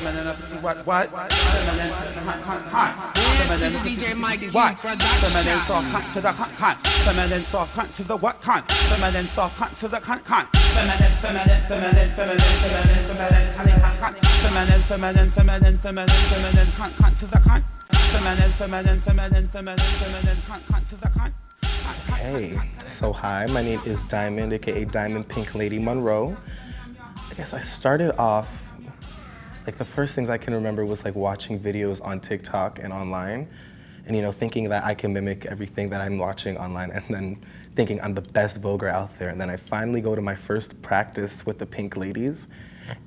What? This is DJ Mike Q What? production. Feminine soft cunt to the cunt. Feminine soft cunt to the what cunt? Feminine soft cunt to the cunt. Feminine cunt. Feminine cunt to the cunt. Feminine cunt to the cunt. Hey, so hi, my name is Diamond, aka Diamond Pink Lady Monroe. I guess I started off, like the first things I can remember was like watching videos on TikTok and online, and thinking that I can mimic everything that I'm watching online, and then thinking I'm the best Voguer out there. And then I finally go to my first practice with the Pink Ladies,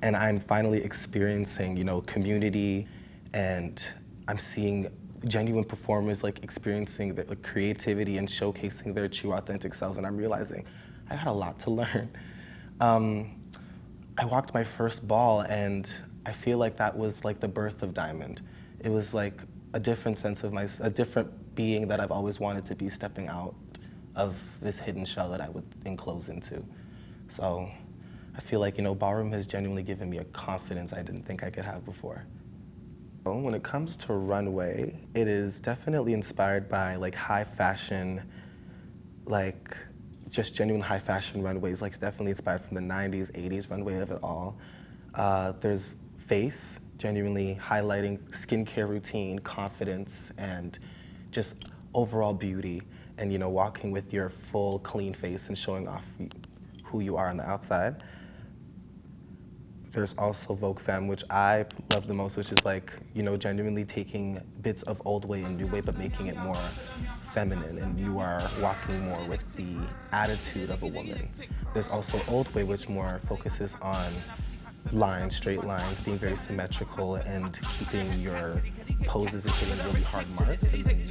and I'm finally experiencing, community, and I'm seeing genuine performers like experiencing the creativity and showcasing their true authentic selves, and I'm realizing I got a lot to learn. I walked my first ball, and I feel like that was like the birth of Diamond. It was like a different sense of a different being that I've always wanted to be, stepping out of this hidden shell that I would enclose into. So I feel like, ballroom has genuinely given me a confidence I didn't think I could have before. When it comes to runway, it is definitely inspired by like high fashion, like just genuine high fashion runways, like definitely inspired from the 90s, 80s runway of it all. There's face, genuinely highlighting skincare routine, confidence, and just overall beauty, and walking with your full clean face and showing off who you are on the outside. There's also Vogue Femme, which I love the most, which is like, genuinely taking bits of old way and new way, but making it more feminine, and you are walking more with the attitude of a woman. There's also old way, which more focuses on lines, straight lines, being very symmetrical and keeping your poses and hitting really hard marks. And then you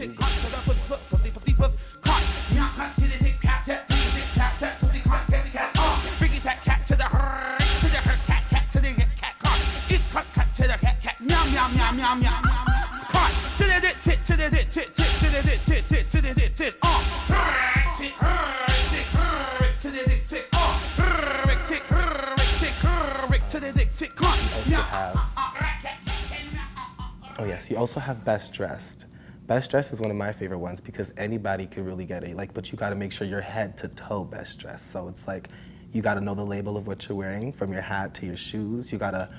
You also have Best Dressed. Best Dressed is one of my favorite ones because anybody could really get it, but you gotta make sure you're head to toe best dressed. So it's like, you gotta know the label of what you're wearing, from your hat to your shoes. You gotta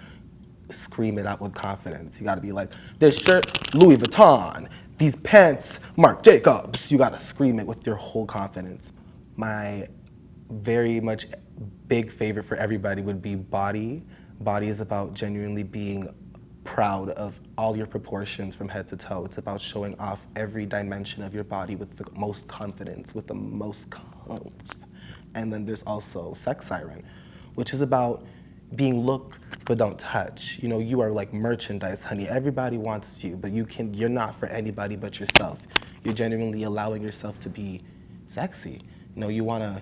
scream it out with confidence. You gotta be like, this shirt, Louis Vuitton. These pants, Marc Jacobs. You gotta scream it with your whole confidence. My very much big favorite for everybody would be Body. Body is about genuinely being proud of all your proportions from head to toe. It's about showing off every dimension of your body with the most confidence, with the most curves. And then there's also Sex Siren, which is about being look but don't touch. You are like merchandise, honey. Everybody wants you, but you're not for anybody but yourself. You're genuinely allowing yourself to be sexy. You wanna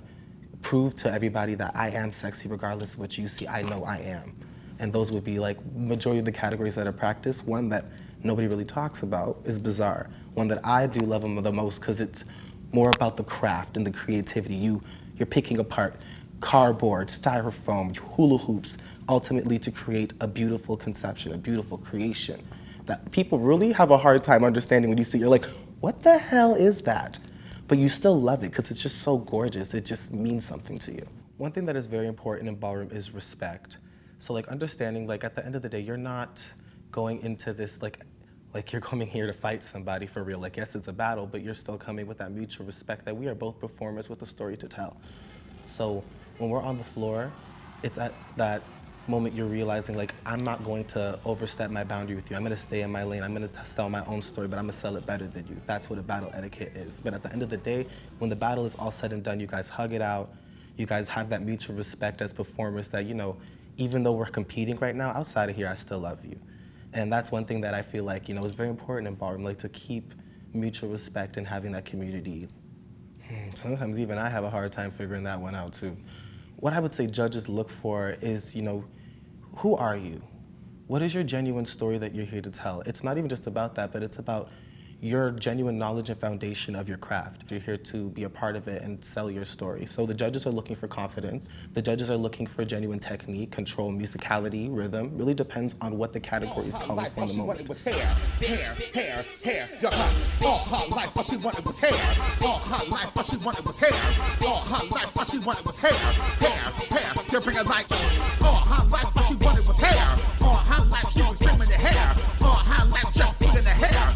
prove to everybody that I am sexy regardless of what you see. I know I am. And those would be like majority of the categories that are practiced. One that nobody really talks about is Bizarre. One that I do love them the most because it's more about the craft and the creativity. You're picking apart cardboard, styrofoam, hula hoops, ultimately to create a beautiful conception, a beautiful creation that people really have a hard time understanding when you see it. You're like, what the hell is that? But you still love it because it's just so gorgeous. It just means something to you. One thing that is very important in ballroom is respect. So like understanding, like at the end of the day, you're not going into this like you're coming here to fight somebody for real. Like yes, it's a battle, but you're still coming with that mutual respect that we are both performers with a story to tell. So when we're on the floor, it's at that moment you're realizing like, I'm not going to overstep my boundary with you. I'm gonna stay in my lane. I'm gonna tell my own story, but I'm gonna sell it better than you. That's what a battle etiquette is. But at the end of the day, when the battle is all said and done, you guys hug it out. You guys have that mutual respect as performers that, even though we're competing right now, outside of here, I still love you. And that's one thing that I feel like, is very important in ballroom, like to keep mutual respect and having that community. Sometimes even I have a hard time figuring that one out too. What I would say judges look for is, who are you? What is your genuine story that you're here to tell? It's not even just about that, but it's about your genuine knowledge and foundation of your craft. You're here to be a part of it and sell your story. So the judges are looking for confidence. The judges are looking for genuine technique, control, musicality, rhythm. Really depends on what the category is calling for in the moment. Hair, your all her life, what she wanted was hair. All her life, what she wanted was hair. All her life, what she wanted was hair. Hair, you bring a light. All her life, what she wanted was hair. All her life, she was dreaming the hair. All her life, just seeing the hair.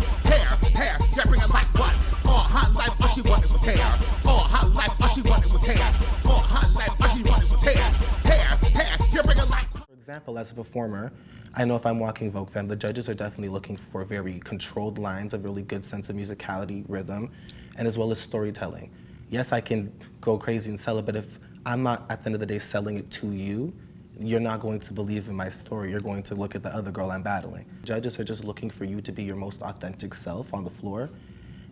Hair, you bring a light. What? All her life, what she wanted was hair. All her life, what she wanted was hair. All her life, what she wanted was hair. Hair, you bring a light. For example, as a performer, I know if I'm walking Vogue Femme, the judges are definitely looking for very controlled lines, a really good sense of musicality, rhythm, and as well as storytelling. Yes, I can go crazy and sell it, but if I'm not, at the end of the day, selling it to you, you're not going to believe in my story. You're going to look at the other girl I'm battling. Judges are just looking for you to be your most authentic self on the floor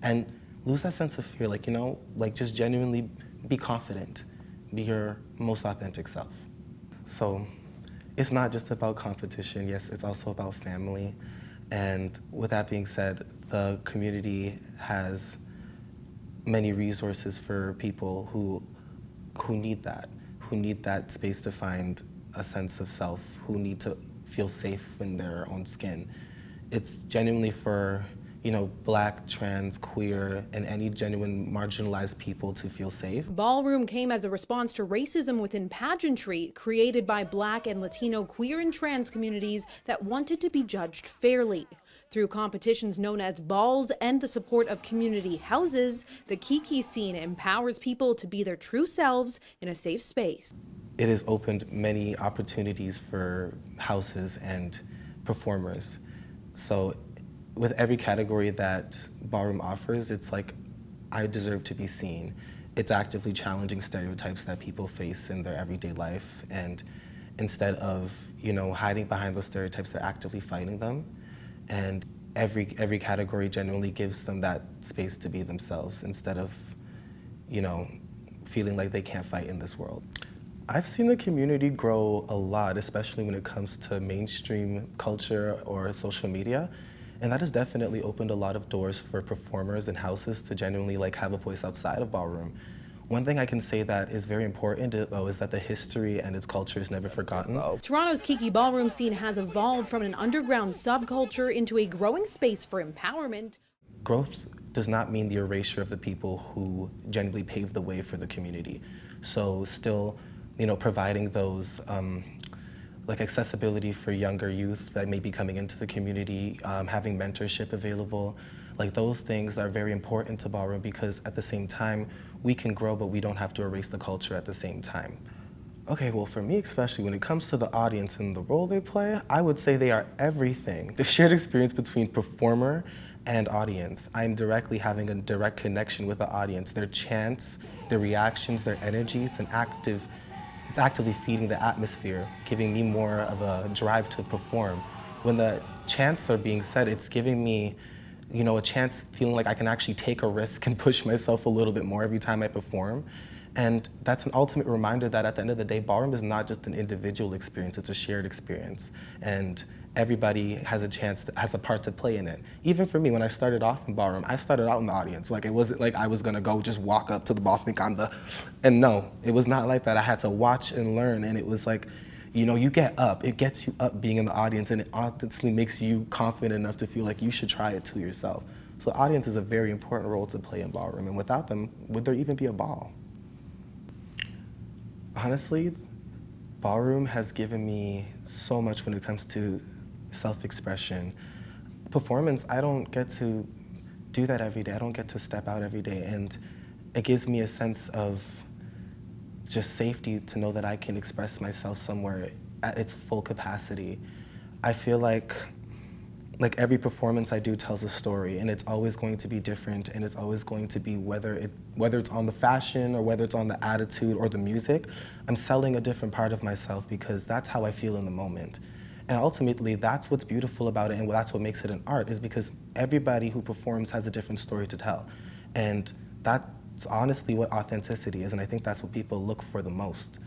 and lose that sense of fear. Like, you know, like just genuinely be confident. Be your most authentic self. So it's not just about competition. Yes, it's also about family. And with that being said, the community has many resources for people who need that space to find a sense of self, who need to feel safe in their own skin. It's genuinely for, you know, Black, trans, queer, and any genuine marginalized people to feel safe. Ballroom came as a response to racism within pageantry created by Black and Latino, queer, and trans communities that wanted to be judged fairly. Through competitions known as balls and the support of community houses, the Kiki scene empowers people to be their true selves in a safe space. It has opened many opportunities for houses and performers. So with every category that Ballroom offers, it's like, I deserve to be seen. It's actively challenging stereotypes that people face in their everyday life, and instead of, you know, hiding behind those stereotypes, they're actively fighting them. And every category genuinely gives them that space to be themselves instead of, you know, feeling like they can't fight in this world. I've seen the community grow a lot, especially when it comes to mainstream culture or social media. And that has definitely opened a lot of doors for performers and houses to genuinely like have a voice outside of ballroom. One thing I can say that is very important, though, is that the history and its culture is never forgotten. Toronto's Kiki ballroom scene has evolved from an underground subculture into a growing space for empowerment. Growth does not mean the erasure of the people who genuinely paved the way for the community. So still, you know, providing those like accessibility for younger youth that may be coming into the community, having mentorship available, like those things are very important to ballroom because at the same time, we can grow, but we don't have to erase the culture at the same time. Okay, well for me especially, when it comes to the audience and the role they play, I would say they are everything. The shared experience between performer and audience. I'm directly having a direct connection with the audience. Their chants, their reactions, their energy, it's actively feeding the atmosphere, giving me more of a drive to perform. When the chants are being said, it's giving me, you know, a chance, feeling like I can actually take a risk and push myself a little bit more every time I perform. And that's an ultimate reminder that at the end of the day, ballroom is not just an individual experience, it's a shared experience. And everybody has a part to play in it. Even for me, when I started off in ballroom, I started out in the audience. Like, it wasn't like I was gonna go just walk up to the ball, think I'm the, and no, it was not like that. I had to watch and learn, and it was like, you know, you get up, it gets you up being in the audience, and it honestly makes you confident enough to feel like you should try it too yourself. So the audience is a very important role to play in ballroom, and without them, would there even be a ball? Honestly, ballroom has given me so much when it comes to self-expression. Performance, I don't get to do that every day. I don't get to step out every day, and it gives me a sense of just safety to know that I can express myself somewhere at its full capacity. I feel like every performance I do tells a story, and it's always going to be different, and it's always going to be whether it's on the fashion or whether it's on the attitude or the music, I'm selling a different part of myself because that's how I feel in the moment. And ultimately, that's what's beautiful about it, and that's what makes it an art, is because everybody who performs has a different story to tell. And that's honestly what authenticity is, and I think that's what people look for the most.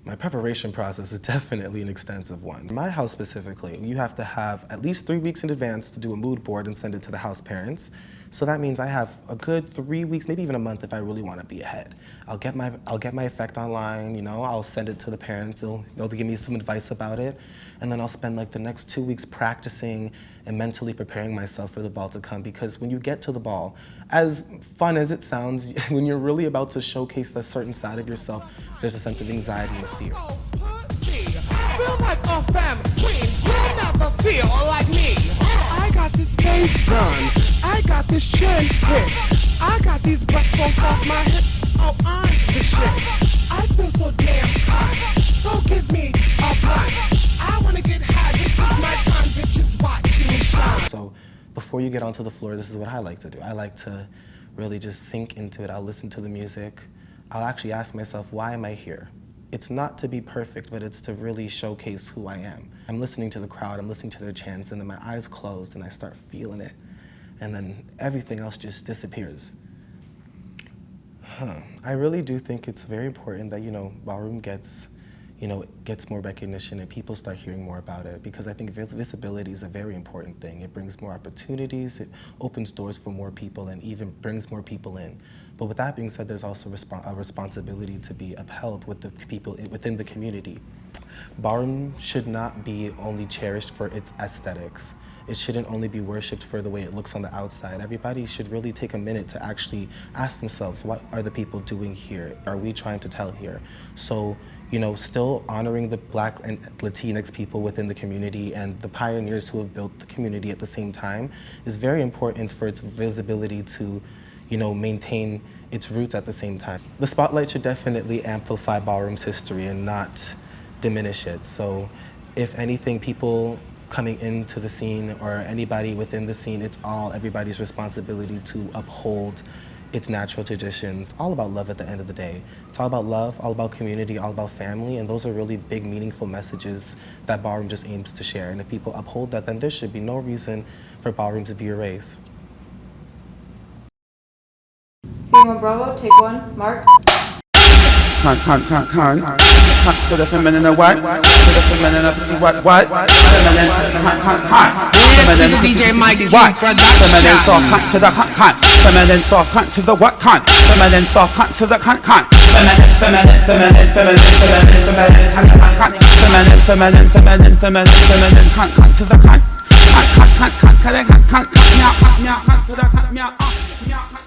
My preparation process is definitely an extensive one. In my house specifically, you have to have at least 3 weeks in advance to do a mood board and send it to the house parents. So that means I have a good 3 weeks, maybe even a month if I really want to be ahead. I'll get my effect online, you know, I'll send it to the parents, they'll give me some advice about it, and then I'll spend like the next 2 weeks practicing and mentally preparing myself for the ball to come, because when you get to the ball, as fun as it sounds, when you're really about to showcase that certain side of yourself, there's a sense of anxiety and fear. Feel like a femme queen, you'll never feel like me. I got this face done, I got this chin hit, I got these breasts so soft my hips, oh I'm the shit. I feel so damn hot, so give me a blunt. I wanna get high, this is my time, bitches watch me shine. So before you get onto the floor, this is what I like to do. I like to really just sink into it. I'll listen to the music. I'll actually ask myself, why am I here? It's not to be perfect, but it's to really showcase who I am. I'm listening to the crowd, I'm listening to their chants, and then my eyes closed and I start feeling it. And then everything else just disappears. I really do think it's very important that, you know, ballroom gets more recognition and people start hearing more about it, because I think visibility is a very important thing. It brings more opportunities, it opens doors for more people, and even brings more people in. But with that being said, there's also a responsibility to be upheld with the people within the community. Ballroom should not be only cherished for its aesthetics. It shouldn't only be worshipped for the way it looks on the outside. Everybody should really take a minute to actually ask themselves, what are the people doing here? Are we trying to tell here? So, you know, still honoring the Black and Latinx people within the community and the pioneers who have built the community at the same time is very important for its visibility to, you know, maintain its roots at the same time. The spotlight should definitely amplify ballroom's history and not diminish it. So if anything, people coming into the scene or anybody within the scene, it's all everybody's responsibility to uphold its natural traditions. All about love at the end of the day. It's all about love, all about community, all about family, and those are really big, meaningful messages that ballroom just aims to share. And if people uphold that, then there should be no reason for ballroom to be erased. Seymour Bravo, take one, Mark. To the feminine of what? To the feminine of what? Feminine, This is DJ Mike what? Production. Feminine soft cunt to the cunt. Feminine soft cunt to the what cunt? Feminine soft cunt to the cunt. Feminine cunt to the cunt. Cunt to the cunt.